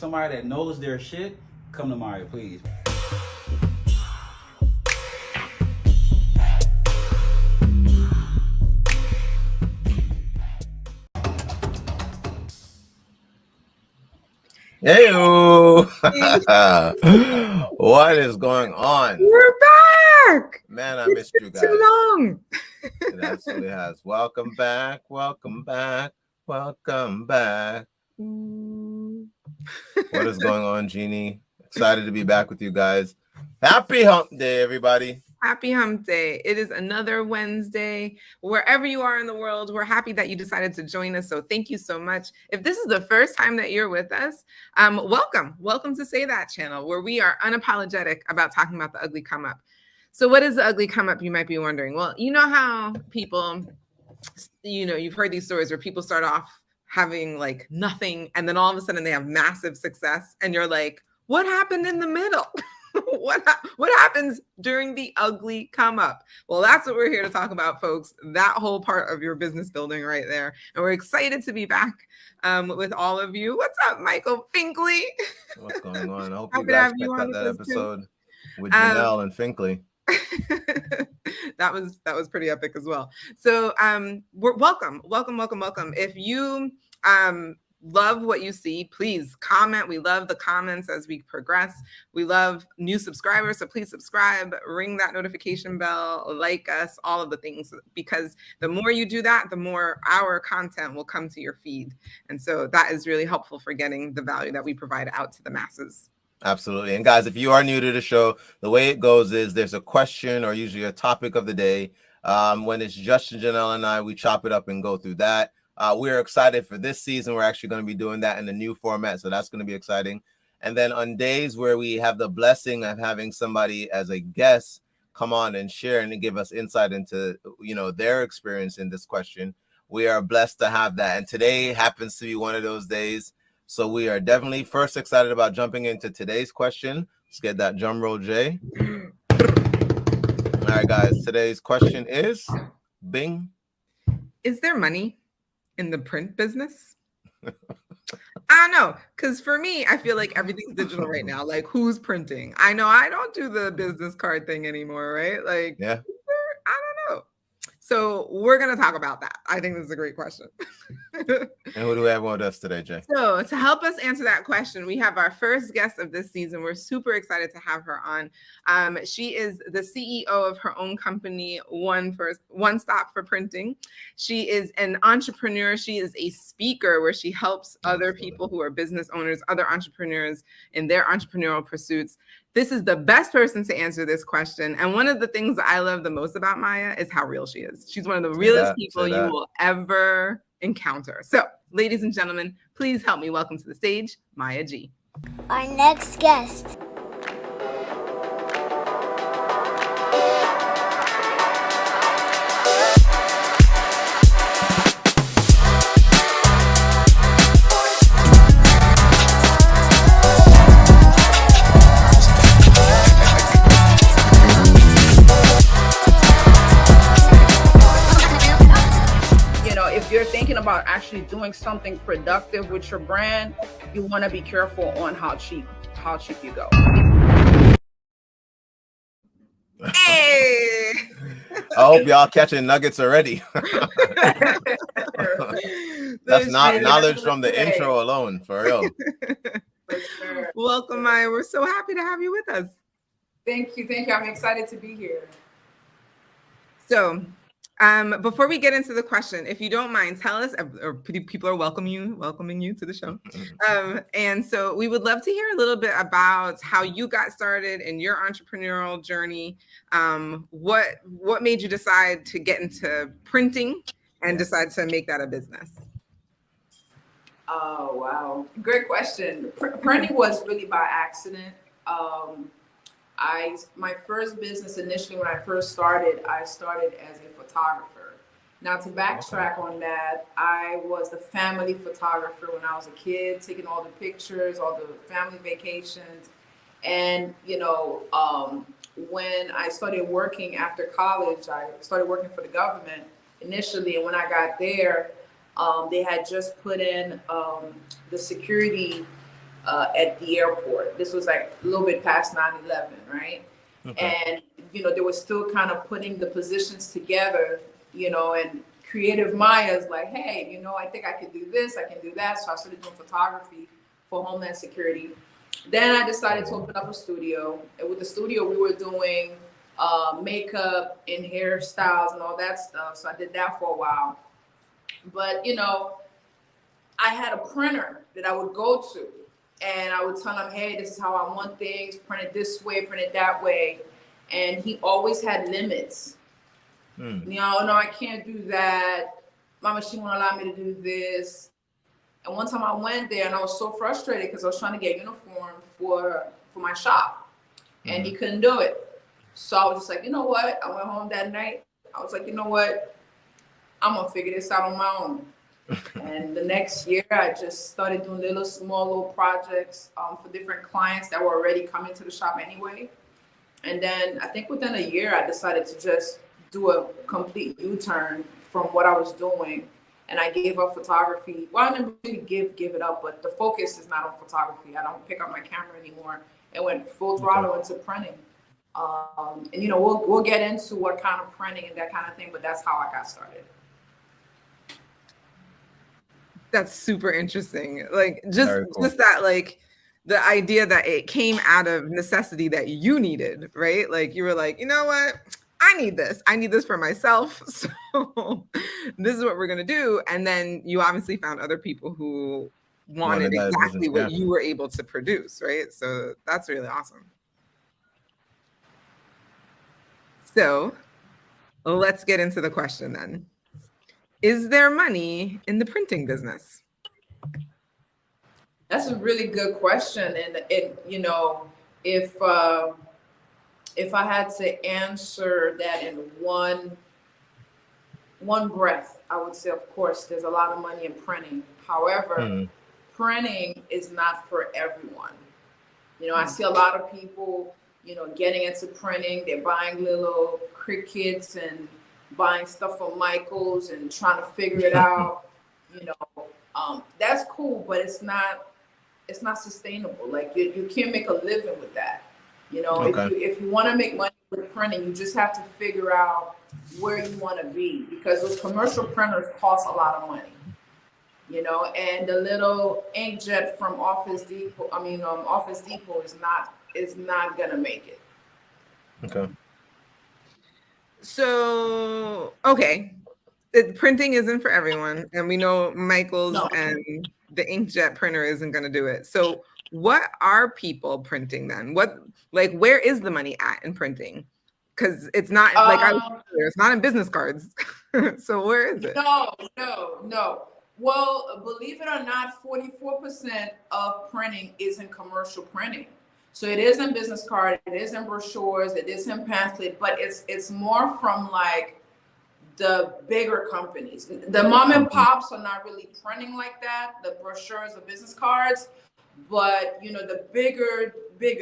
somebody that knows their shit, come to Mario, please. Hey, what is going on? We're back. Man, I missed you guys. Too long. It absolutely has. Welcome back. Welcome back. Welcome back. What is going on, Jeannie? Excited to be back with you guys. Happy hump day, everybody. Happy hump day. It is another Wednesday. Wherever you are in the world, we're happy that you decided to join us. So thank you so much. If this is the first time that you're with us, welcome. Welcome to Say That channel, where we are unapologetic about talking about the ugly come up. So what is the ugly come up, you might be wondering? Well, you know how people, you've heard these stories where people start off having like nothing, and then all of a sudden they have massive success, and you're like, what happened in the middle? What happens during the ugly come up? Well, that's what we're here to talk about, folks. That whole part of your business building right there. And we're excited to be back with all of you. What's up, Michael Finkley? What's going on? I hope you guys checked out that episode with Janelle and Finkley. that was pretty epic as well. So we're welcome. If you love what you see, please comment. We love the comments as we progress. We love new subscribers, so please subscribe, ring that notification bell, like us, all of the things, because the more you do that, the more our content will come to your feed. And so that is really helpful for getting the value that we provide out to the masses. Absolutely. And guys, if you are new to the show, the way it goes is there's a question or usually a topic of the day. When it's Justin, Janelle, and I, we chop it up and go through that. We're excited for this season. We're actually going to be doing that in a new format, so that's going to be exciting. And then on days where we have the blessing of having somebody as a guest come on and share and give us insight into, their experience in this question, we are blessed to have that. And today happens to be one of those days. So we are definitely first excited about jumping into today's question. Let's get that drum roll, Jay. All right, guys. Today's question is, bing. Is there money in the print business? I don't know, because for me, I feel like everything's digital right now. Like, who's printing? I know I don't do the business card thing anymore, right? Like, yeah, I don't know. So we're going to talk about that. I think this is a great question. And who do we have with us today, Jay? So to help us answer that question, we have our first guest of this season. We're super excited to have her on. She is the CEO of her own company, One Stop for Printing. She is an entrepreneur. She is a speaker where she helps other people who are business owners, other entrepreneurs in their entrepreneurial pursuits. This is the best person to answer this question. And one of the things that I love the most about Maya is how real she is. She's one of the realest people you will ever encounter. So, ladies and gentlemen, please help me welcome to the stage, Maya G. Our next guest. You're thinking about actually doing something productive with your brand, you want to be careful on how cheap you go. Hey! I hope y'all catching nuggets already. That's not knowledge from the intro alone, for real. For sure. Welcome, Maya. We're so happy to have you with us. Thank you. I'm excited to be here. So, before we get into the question, if you don't mind, tell us, or people are welcoming you to the show. And so we would love to hear a little bit about how you got started in your entrepreneurial journey. What made you decide to get into printing and decide to make that a business? Oh, wow. Great question. Printing was really by accident. My first business initially, when I first started, I started as a photographer. Now, to backtrack on that, I was the family photographer when I was a kid, taking all the pictures, all the family vacations. And, when I started working after college, I started working for the government initially. And when I got there, they had just put in the security at the airport. This was like a little bit past 9/11, right? Okay. And, they were still kind of putting the positions together, and Creative Maya's like, hey, I think I can do this, I can do that. So I started doing photography for Homeland Security. Then I decided to open up a studio. And with the studio, we were doing makeup and hairstyles and all that stuff. So I did that for a while. But, I had a printer that I would go to, and I would tell him, hey, this is how I want things, print it this way, print it that way. And he always had limits. No, I can't do that. My machine won't allow me to do this. And one time I went there and I was so frustrated because I was trying to get uniform for my shop, and he couldn't do it. So I was just like, you know what? I went home that night. I was like, you know what? I'm gonna figure this out on my own. And the next year, I just started doing small little projects for different clients that were already coming to the shop anyway. And then I think within a year, I decided to just do a complete U-turn from what I was doing. And I gave up photography. Well, I didn't really give it up, but the focus is not on photography. I don't pick up my camera anymore. It went full throttle into printing. And we'll get into what kind of printing and that kind of thing, but that's how I got started. That's super interesting. Like just Cool. that, like the idea that it came out of necessity that you needed, right? Like you were like, you know what? I need this for myself. So this is what we're going to do. And then you obviously found other people who wanted exactly what you were able to produce, right? So that's really awesome. So let's get into the question then. Is there money in the printing business? That's a really good question. And if I had to answer that in one breath, I would say, of course, there's a lot of money in printing. However, printing is not for everyone. I see a lot of people, getting into printing. They're buying little Cricuts and buying stuff from Michaels and trying to figure it out. That's cool, but it's not sustainable. Like you can't make a living with that. If you want to make money with printing, you just have to figure out where you want to be, because those commercial printers cost a lot of money. And the little inkjet from Office Depot is not gonna make it. Okay. So, printing isn't for everyone, and we know Michaels and the inkjet printer isn't going to do it. So, what are people printing then? Where is the money at in printing? Because it's not it's not in business cards. So, where is it? No. Well, believe it or not, 44% of printing is in commercial printing. So it is in business card, it is in brochures, it is in pamphlet, but it's more from like the bigger companies. The mom and pops are not really printing like that, the brochures, the business cards, but the bigger,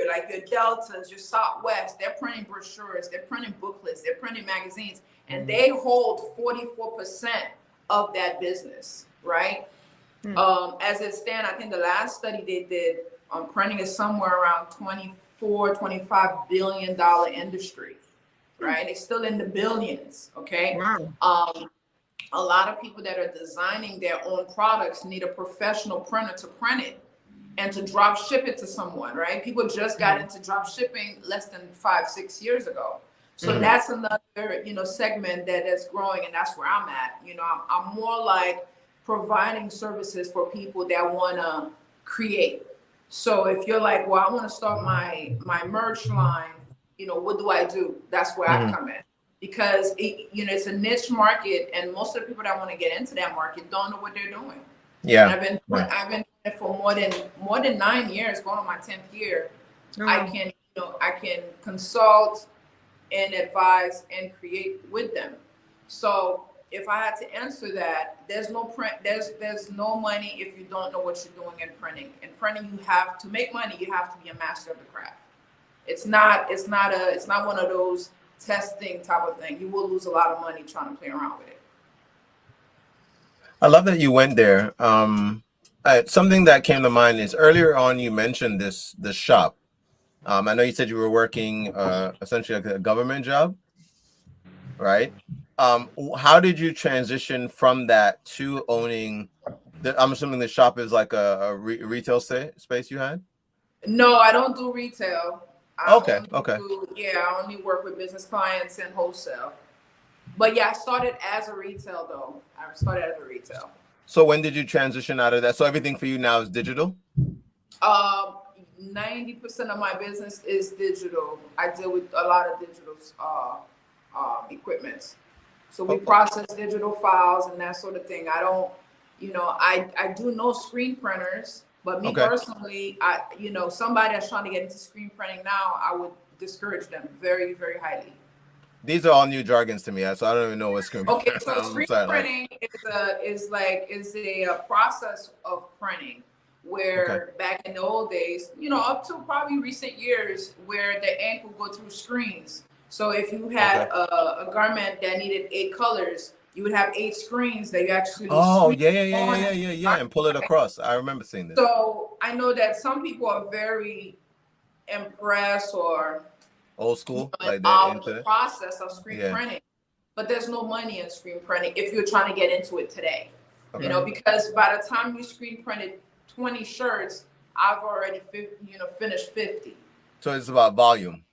like your Deltas, your Southwest, they're printing brochures, they're printing booklets, they're printing magazines, and they hold 44% of that business, right? As it stands, I think the last study they did on printing is somewhere around $25 billion industry, right? It's still in the billions, okay? Wow. A lot of people that are designing their own products need a professional printer to print it and to drop ship it to someone, right? People just got into drop shipping less than 5-6 years ago. So that's another, segment that's growing, and that's where I'm at. I'm more like providing services for people that want to create. So if you're like, well, I want to start my merch line, what do I do? That's where I come in, because it's a niche market, and most of the people that want to get into that market don't know what they're doing. Yeah, and I've been doing it for more than 9 years, going on my 10th year. I can consult and advise and create with them. So if I had to answer that, there's no money if you don't know what you're doing in printing. In printing, you have to make money. You have to be a master of the craft. It's not one of those testing type of thing. You will lose a lot of money trying to play around with it. I love that you went there. Something that came to mind is earlier on you mentioned the shop. I know you said you were working essentially like a government job, right? How did you transition from that to owning? I'm assuming the shop is like a retail space you had. No, I don't do retail. Okay, okay. I only work with business clients and wholesale. But yeah, I started as a retail though. I started as a retail. So when did you transition out of that? So everything for you now is digital? 90% of my business is digital. I deal with a lot of digital equipment. So we process digital files and that sort of thing. I don't, I do know screen printers, but me personally, somebody that's trying to get into screen printing now, I would discourage them very, very highly. These are all new jargons to me, so I don't even know what screen. Okay, so screen printing is a process of printing where back in the old days, up to probably recent years, where the ink would go through screens. So if you had a garment that needed 8 colors, you would have 8 screens that you actually and pull it across. I remember seeing this. So I know that some people are very impressed or old school like the process of screen printing, but there's no money in screen printing if you're trying to get into it today. Because by the time you screen printed 20 shirts, I've already finished 50. So it's about volume.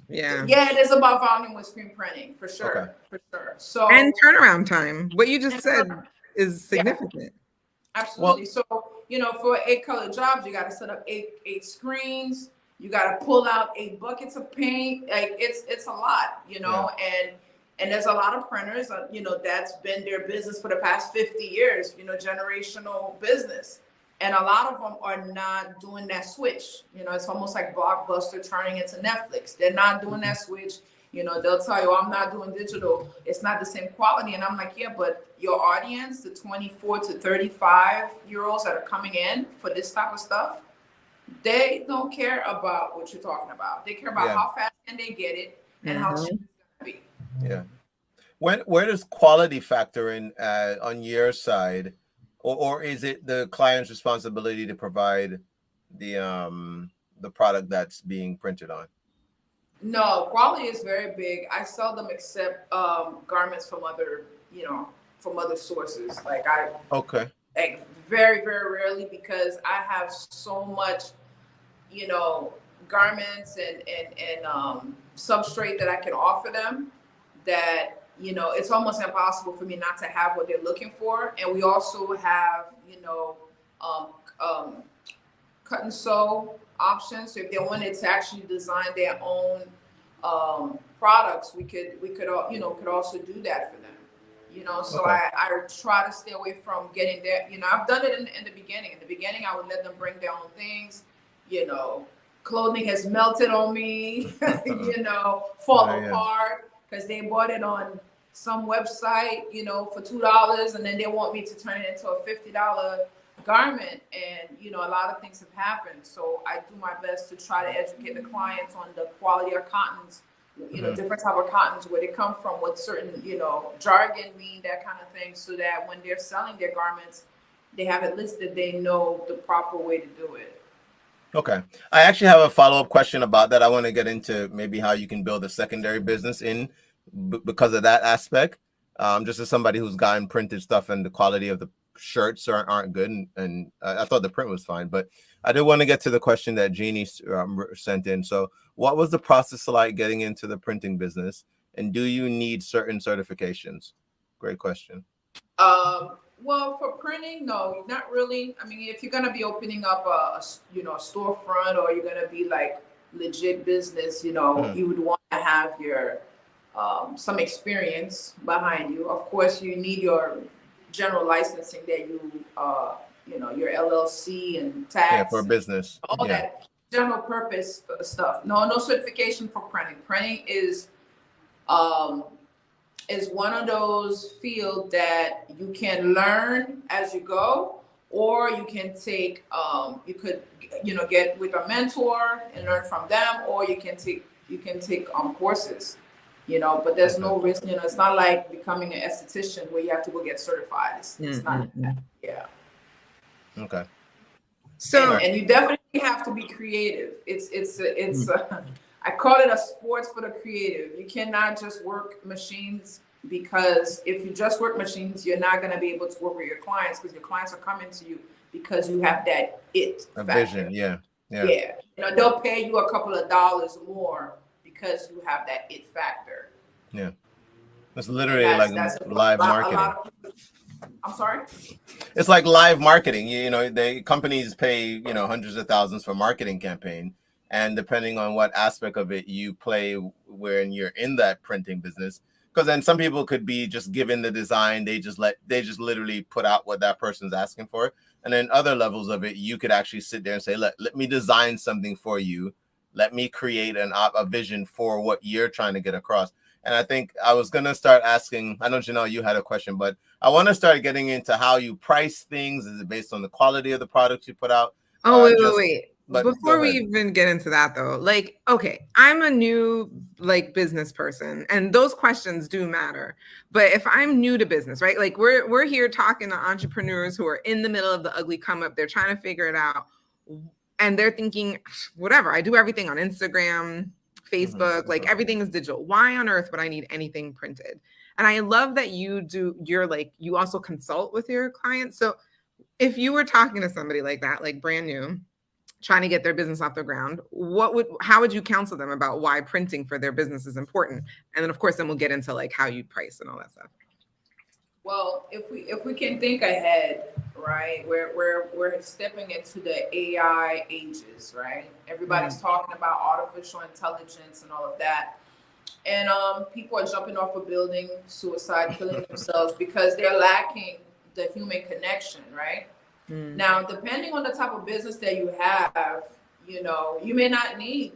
Yeah, it is about volume with screen printing for sure. So and turnaround time. What you just said is significant. Absolutely. So for 8 color jobs, you got to set up eight screens. You got to pull out 8 buckets of paint. Like it's a lot, and there's a lot of printers, that's been their business for the past 50 years, generational business. And a lot of them are not doing that switch. It's almost like Blockbuster turning into Netflix. They're not doing that switch. They'll tell you, I'm not doing digital. It's not the same quality. And I'm like, yeah, but your audience, the 24 to 35-year-olds that are coming in for this type of stuff, they don't care about what you're talking about. They care about how fast can they get it and how cheap it's going to be. Yeah. Where does quality factor in on your side? Or is it the client's responsibility to provide the product that's being printed on? No, quality is very big. I seldom accept garments from other sources. Like very, very rarely, because I have so much, garments and substrate that I can offer them that it's almost impossible for me not to have what they're looking for. And we also have, cut and sew options. So if they wanted to actually design their own products, we could also do that for them. So I try to stay away from getting there. I've done it in the beginning. In the beginning, I would let them bring their own things. Clothing has melted on me, fall apart because they bought it on some website, for $2, and then they want me to turn it into a $50 garment. And, a lot of things have happened. So I do my best to try to educate the clients on the quality of cottons, different type of cottons, where they come from, what certain, jargon mean, that kind of thing, so that when they're selling their garments, they have it listed, they know the proper way to do it. Okay. I actually have a follow-up question about that. I want to get into maybe how you can build a secondary business because of that aspect. Just as somebody who's gotten printed stuff and the quality of the shirts aren't good, and I thought the print was fine, but I did want to get to the question that Jeannie sent in. So what was the process like getting into the printing business, and do you need certain certifications? Great question. Well, for printing, no, not really. I mean, if you're going to be opening up a storefront, or you're going to be like legit business, you would want to have your some experience behind you. Of course, you need your general licensing that your LLC and tax. Yeah, for a business. All that general purpose stuff. No certification for printing. Printing is one of those fields that you can learn as you go, or you can take, you could, get with a mentor and learn from them, or you can take courses, but there's no risk, it's not like becoming an esthetician where you have to go get certified. It's not that. Yeah. Okay. So and you definitely have to be creative. I call it a sports for the creative. You cannot just work machines, because if you just work machines, you're not going to be able to work with your clients, because your clients are coming to you because you have that a factor. vision. Yeah. They'll pay you a couple of dollars more because you have that it factor. Yeah. It's literally that's live marketing. I'm sorry? It's like live marketing. The companies pay, hundreds of thousands for marketing campaign. And depending on what aspect of it you play when you're in that printing business, because then some people could be just given the design, they just literally put out what that person's asking for. And then other levels of it, you could actually sit there and say, let me design something for you. Let me create a vision for what you're trying to get across. And I think I was going to start asking, I know, Janelle, you had a question, but I want to start getting into how you price things. Is it based on the quality of the products you put out? Oh, wait. Before we even get into that, though, okay, I'm a new business person, and those questions do matter. But if I'm new to business, right? We're here talking to entrepreneurs who are in the middle of the ugly come up. They're trying to figure it out, and they're thinking, whatever. I do everything on Instagram, Facebook, everything is digital. Why on earth would I need anything printed? And I love that you also consult with your clients. So if you were talking to somebody like that, brand new, trying to get their business off the ground, how would you counsel them about why printing for their business is important? And then of course, then we'll get into how you price and all that stuff. Well, if we can think ahead, right? We're stepping into the AI ages, right? Everybody's talking about artificial intelligence and all of that. And people are jumping off a building, suicide, killing themselves because they're lacking the human connection, right? Now, depending on the type of business that you have, you may not need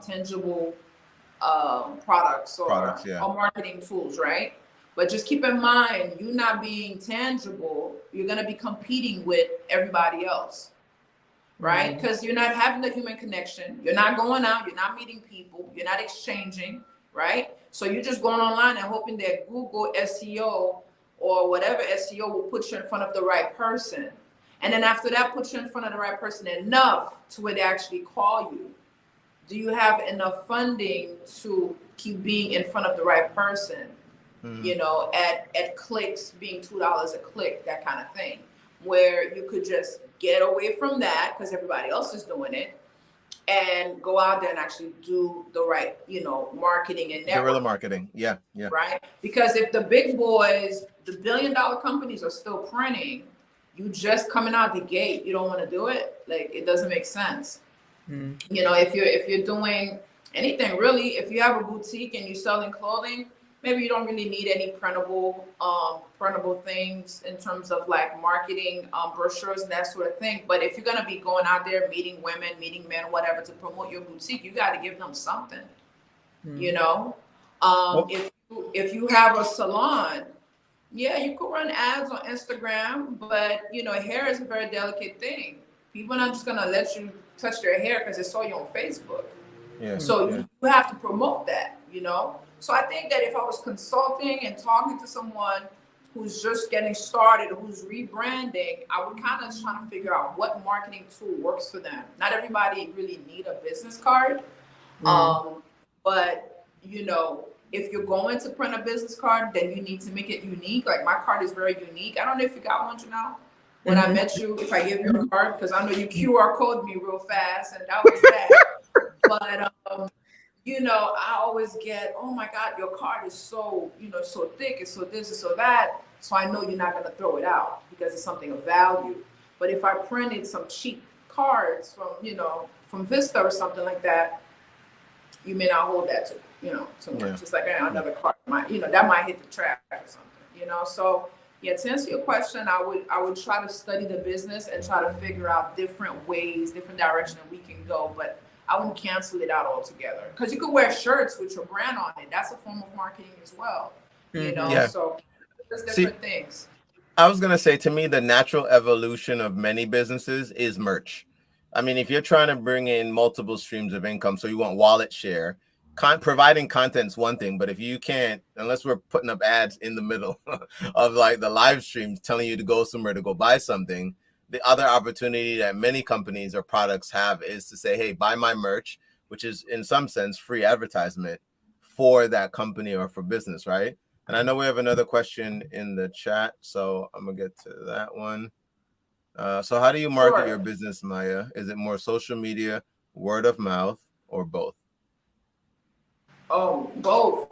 tangible products or marketing tools, right? But just keep in mind, you not being tangible, you're going to be competing with everybody else, right? Because you're not having the human connection. You're not going out. You're not meeting people. You're not exchanging, right? So you're just going online and hoping that Google SEO or whatever SEO will put you in front of the right person. And then after that, put you in front of the right person enough to where they actually call you. Do you have enough funding to keep being in front of the right person? At clicks being $2 a click, that kind of thing, where you could just get away from that because everybody else is doing it and go out there and actually do the right, marketing and network. Guerrilla marketing. Yeah. Right. Because if the big boys, the $1 billion companies are still printing, you just coming out the gate, you don't want to do it. It doesn't make sense. If you're doing anything really, if you have a boutique and you're selling clothing, maybe you don't really need any printable things in terms of marketing, brochures and that sort of thing. But if you're going to be going out there, meeting women, meeting men, whatever, to promote your boutique, you got to give them something, if you have a salon, yeah, you could run ads on Instagram, but hair is a very delicate thing. People are not just going to let you touch their hair because they saw you on Facebook. You have to promote that, So I think that if I was consulting and talking to someone who's just getting started, who's rebranding, I would kind of try to figure out what marketing tool works for them. Not everybody really need a business card. But, if you're going to print a business card, then you need to make it unique. My card is very unique. I don't know if you got one, Janelle. When I met you, if I give you a card, because I know you QR code me real fast, and that was that. But, I always get, oh my God, your card is so, so thick, it's so this, and so that. So I know you're not going to throw it out because it's something of value. But if I printed some cheap cards from Vista or something like that, you may not hold that too much. Just like another card that might hit the trash or something, So yeah, to answer your question, I would try to study the business and try to figure out different ways, different direction that we can go. But I wouldn't cancel it out altogether, because you could wear shirts with your brand on it. That's a form of marketing as well, So there's different things. I was going to say, to me, the natural evolution of many businesses is merch. I mean, if you're trying to bring in multiple streams of income, so you want wallet share, providing content's one thing, but if you can't, unless we're putting up ads in the middle of the live streams telling you to go somewhere to go buy something, the other opportunity that many companies or products have is to say, hey, buy my merch, which is in some sense free advertisement for that company or for business, right? And I know we have another question in the chat, so I'm gonna get to that one. So how do you market your business, Maya? Is it more social media, word of mouth, or both? Oh, both.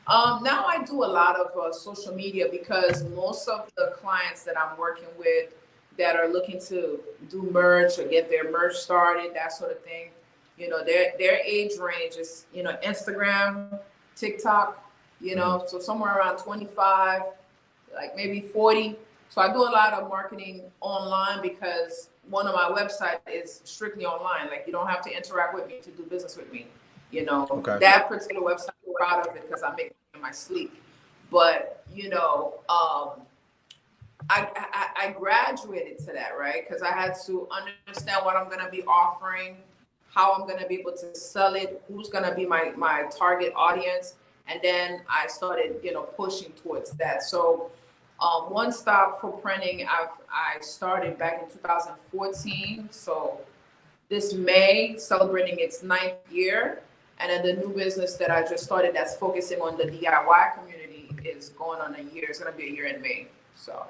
Now I do a lot of social media because most of the clients that I'm working with that are looking to do merch or get their merch started, that sort of thing, you know, their age range is, you know, Instagram, TikTok, you know, so somewhere around 25, like maybe 40. So I do a lot of marketing online because one of my websites is strictly online. Like, you don't have to interact with me to do business with me. You know, that particular website, I'm proud of it because I make it in my sleep. But, you know, I graduated to that, right? Because I had to understand what I'm going to be offering, how I'm going to be able to sell it, who's going to be my target audience. And then I started, you know, pushing towards that. So One Stop for Printing, I started back in 2014. So this May, celebrating its 9th year. And then the new business that I just started that's focusing on the DIY community is going on a year. It's going to be a year in May. So.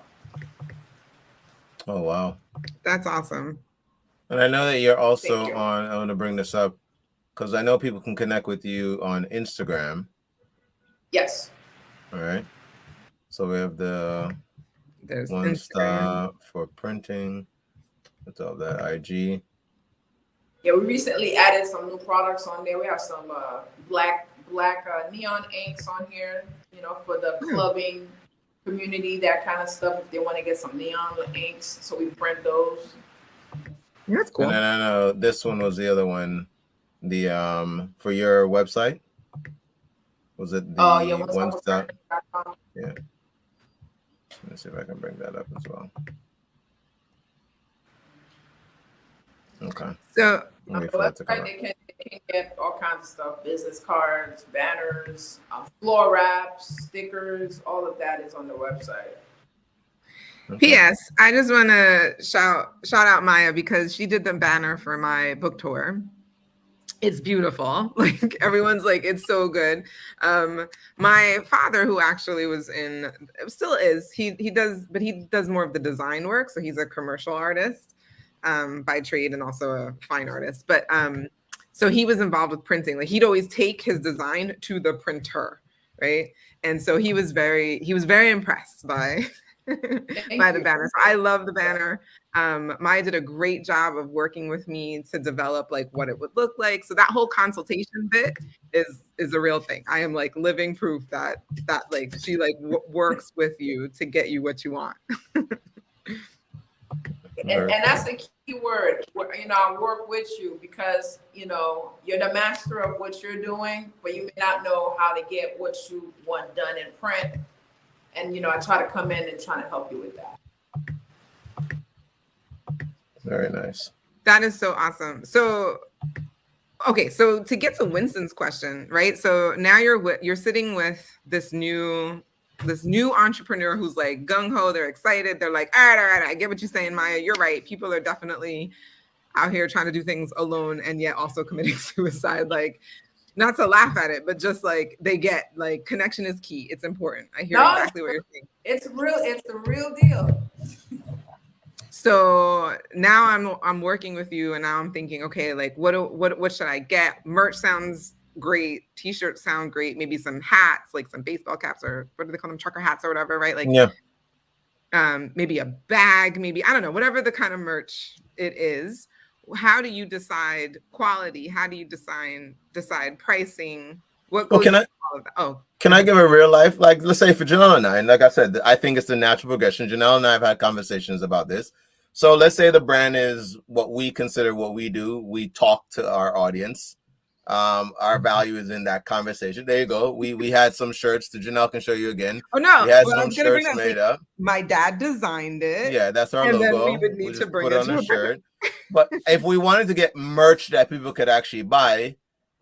Oh, wow. That's awesome. And I know that you're also on, I want to bring this up because I know people can connect with you on Instagram. Yes. All right. So we have There's One Instagram. Stop for Printing. What's all that? IG. Yeah, we recently added some new products on there. We have some black neon inks on here, you know, for the clubbing community, that kind of stuff. If they want to get some neon inks, so we print those. That's cool. And then I know this one was the other one. The for your website. Was it the One Stop? Yeah. Let's see if I can bring that up as well. Okay. So on the website, they can get all kinds of stuff: business cards, banners, floor wraps, stickers. All of that is on the website. Okay. P.S. I just want to shout out Maya because she did the banner for my book tour. It's beautiful. Like, everyone's like, it's so good. My father, who actually still is, he does more of the design work. So he's a commercial artist by trade and also a fine artist. But so he was involved with printing. Like, he'd always take his design to the printer, right? And so he was very impressed by by the banner. So I love the banner. Maya did a great job of working with me to develop like what it would look like. So that whole consultation bit is a real thing. I am like living proof that like she like works with you to get you what you want. And that's the key word. You know, I work with you because, you know, you're the master of what you're doing, but you may not know how to get what you want done in print. And, you know, I try to come in and try to help you with that. Very nice. That is so awesome. So, okay, so to get to Winston's question, right? So now you're sitting with this new entrepreneur who's like gung-ho, they're excited. They're like, all right, I get what you're saying, Maya. You're right. People are definitely out here trying to do things alone and yet also committing suicide. Like, not to laugh at it, but just like they get like connection is key. It's important. I hear exactly what you're saying. It's the real deal. So now I'm working with you, and now I'm thinking, okay, like what should I get? Merch sounds great. T-shirts sound great. Maybe some hats, like some baseball caps, or what do they call them, trucker hats or whatever, right? Like, yeah. Maybe a bag, maybe, I don't know, whatever the kind of merch it is. How do you decide quality? How do you decide pricing? What goes into all of that? Can I give a real life, like, let's say for Janelle and I, and like I said, I think it's the natural progression. Janelle and I have had conversations about this. So let's say the brand is what we consider what we do. We talk to our audience. Our value is in that conversation. There you go. We had some shirts that Janelle can show you again. Oh no, we had some shirts made up. My dad designed it. Yeah, that's our logo. And then we would need to bring it on a shirt. But if we wanted to get merch that people could actually buy,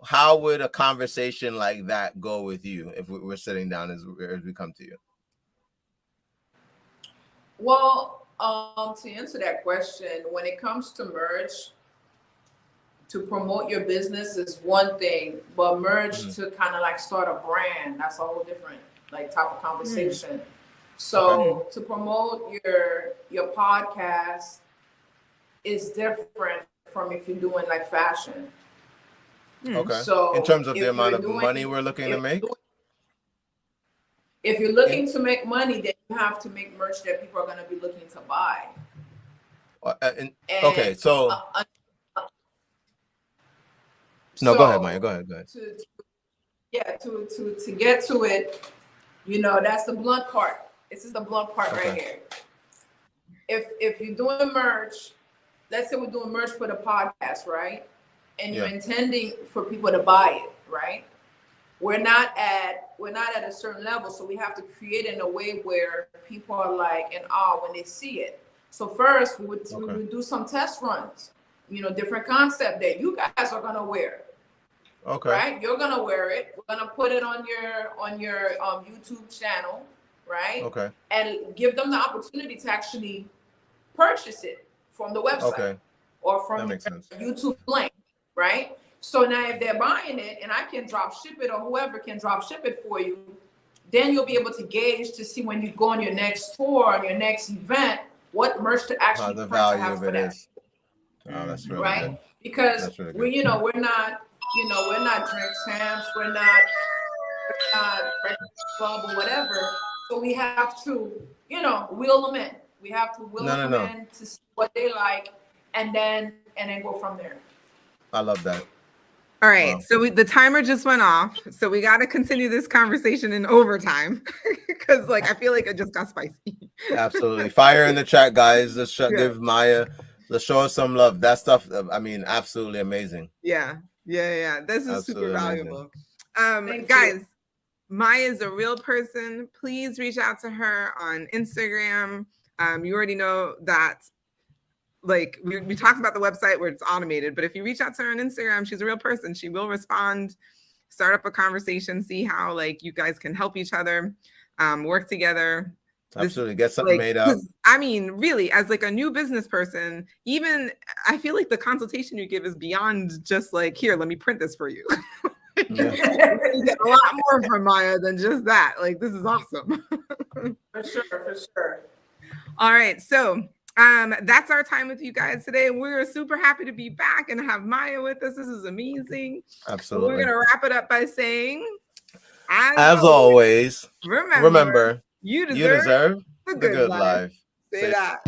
how would a conversation like that go with you if we're sitting down as we come to you? Well, To answer that question, when it comes to merch, to promote your business is one thing, but merch to kind of like start a brand, that's a whole different like type of conversation. So to promote your podcast is different from if you're doing like fashion. Okay. So in terms of if the amount you're of doing- money we're looking to make. If you're looking to make money, then you have to make merch that people are going to be looking to buy. And, Okay, so no, go ahead, Maya. Go ahead. To get to it, you know, that's the blunt part. This is the blunt part right here. If you're doing merch, let's say we're doing merch for the podcast, right? And you're intending for people to buy it, right? We're not at a certain level, so we have to create in a way where people are like in awe when they see it. So first, we would do some test runs, you know, different concept that you guys are gonna wear. Okay. Right, you're gonna wear it. We're gonna put it on your YouTube channel, right? Okay. And give them the opportunity to actually purchase it from the website or from your YouTube link, right? So now if they're buying it and I can drop ship it or whoever can drop ship it for you, then you'll be able to gauge to see when you go on your next tour, on your next event, what merch to actually the value of it is. Oh, that's really right? good. Because we're not Drink Champs, we're not Club or whatever. So we have to, wheel them in. We have to wheel them in to see what they like and then go from there. I love that. All right, so the timer just went off, so we got to continue this conversation in overtime because, I feel like it just got spicy. Absolutely, fire in the chat, guys. Let's give Maya, let's show us some love. That stuff, I mean, absolutely amazing. Yeah. This is absolutely super valuable. Thank guys, you. Maya is a real person. Please reach out to her on Instagram. You already know that. We talked about the website where it's automated, but if you reach out to her on Instagram, she's a real person. She will respond, start up a conversation, see how you guys can help each other, work together. Absolutely, get something made up. I mean, really, as a new business person, even I feel like the consultation you give is beyond just here, let me print this for you. You get a lot more from Maya than just that. This is awesome. For sure. All right, so that's our time with you guys today. We're super happy to be back and have Maya with us. This is amazing. Absolutely. We're gonna wrap it up by saying, as always, remember, you deserve the good life. Say that.